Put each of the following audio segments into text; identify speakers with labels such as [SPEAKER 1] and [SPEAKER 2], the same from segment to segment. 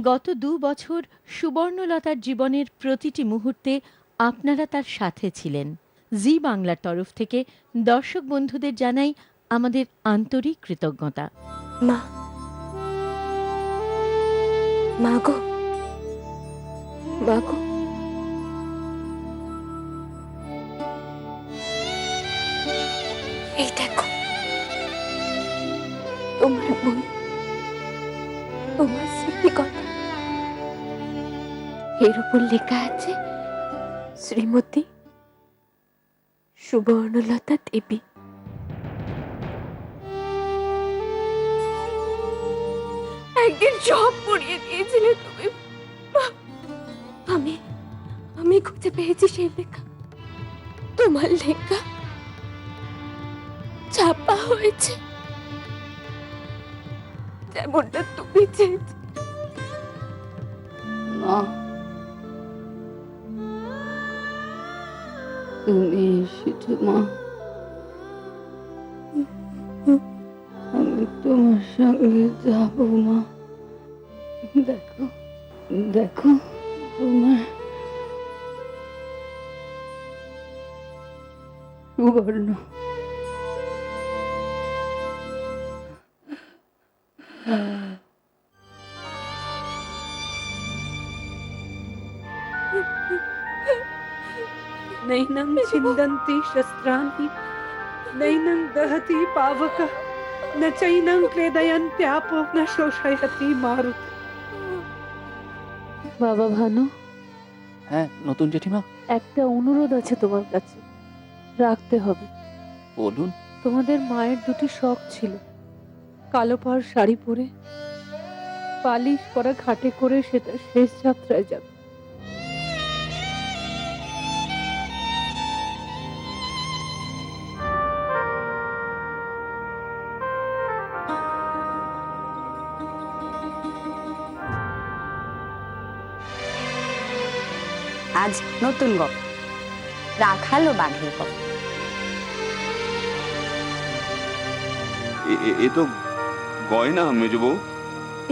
[SPEAKER 1] গত ২ বছর সুবর্ণলতার জীবনের প্রতিটি মুহূর্তে আপনারা তার সাথে ছিলেন। জি বাংলার তরফ থেকে দর্শক বন্ধুদের জানাই আমাদের আন্তরিক কৃতজ্ঞতা।
[SPEAKER 2] মা, মা গো, মা গো, এই দেখো তোমার বই, তোমার স্মৃতি কথা। এর উপর লেখা আছে শ্রীমতী সুবর্ণলতা দেবী। একদিন সব পড়িয়ে দিয়েছিলে তুমি। আমি আমি খুঁজে পেয়েছি সেই লেখা। তোমার লেখা ছাপা হয়েছে যেমনটা তুমি চেয়েছো।
[SPEAKER 3] মা, তুমি এসেছো মা। আমি তোমার সঙ্গে যাবো মা। দেখো দেখো তোমার সুবর্ণ।
[SPEAKER 4] नैनं छिन्दन्ति शस्त्राणि नैनं दहति पावकः न चैनं क्लेदयन्त्यापो न शोषयति मारुति।
[SPEAKER 5] বাবা ভানু,
[SPEAKER 6] হ্যাঁ নতুন জেঠিমা,
[SPEAKER 5] একটা অনুরোধ আছে তোমার কাছে, রাখতে হবে।
[SPEAKER 6] বলুন।
[SPEAKER 5] তোমাদের মায়ের দুটি শখ ছিল, কালো পাড় শাড়ি পরে পালিশ করা ঘাটে করে সেটা শেষ যাত্রায় যাবে।
[SPEAKER 7] আজ নতুন গল্প, রাখাল ও বাঘের গল্প।
[SPEAKER 8] এ তো গয়না মেজ বউ।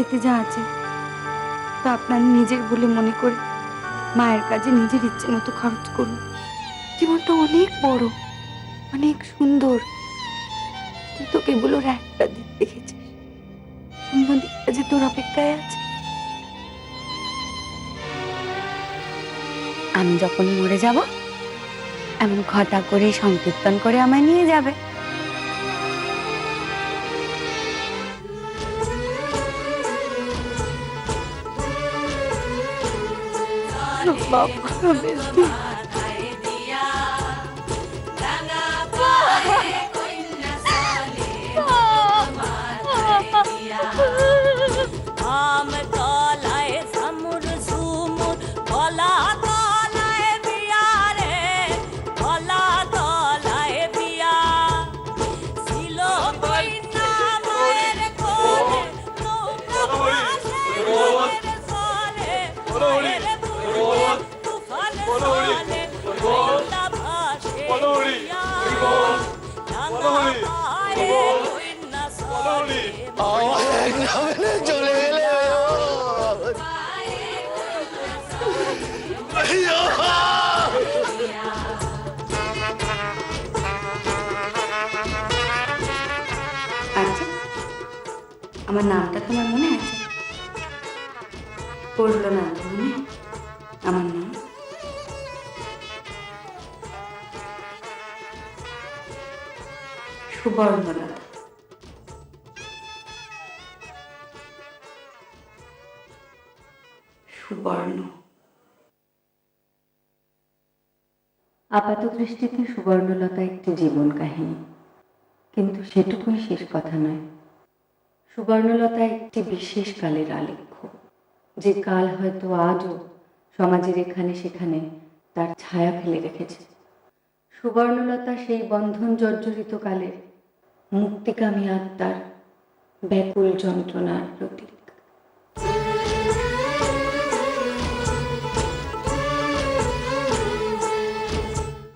[SPEAKER 7] এতে যা আছে তা আপনার নিজের বলে মনে করে মায়ের কাজে নিজের ইচ্ছে মতো খরচ করুন। জীবনটা অনেক বড়, অনেক সুন্দর। তুই তো কেবল ওর একটা দিক দেখেছিস, অন্য দিকটা যে তোর অপেক্ষায় আছে। আমি যখন মরে যাব এমন ঘটা করে সংকীর্তন করে আমায় নিয়ে যাবে।
[SPEAKER 9] চলে গেলে
[SPEAKER 7] আমার নামটা তোমার মনে আছে? পড়লো না মনে? আমার নাম সুবর্ণলতা। সুবর্ণ।
[SPEAKER 3] আপাত দৃষ্টিতে সুবর্ণলতা একটি জীবন কাহিনী, কিন্তু সেটুকুই শেষ কথা নয়। সুবর্ণলতা একটি বিশেষ কালের আলেখ্য, যে কাল হয়তো আজও সমাজের এখানে সেখানে তার ছায়া ফেলে রেখেছে। সুবর্ণলতা সেই বন্ধন জর্জরিত কালের মুক্তিকামী আত্মার ব্যাকুল যন্ত্রণার প্রতীক।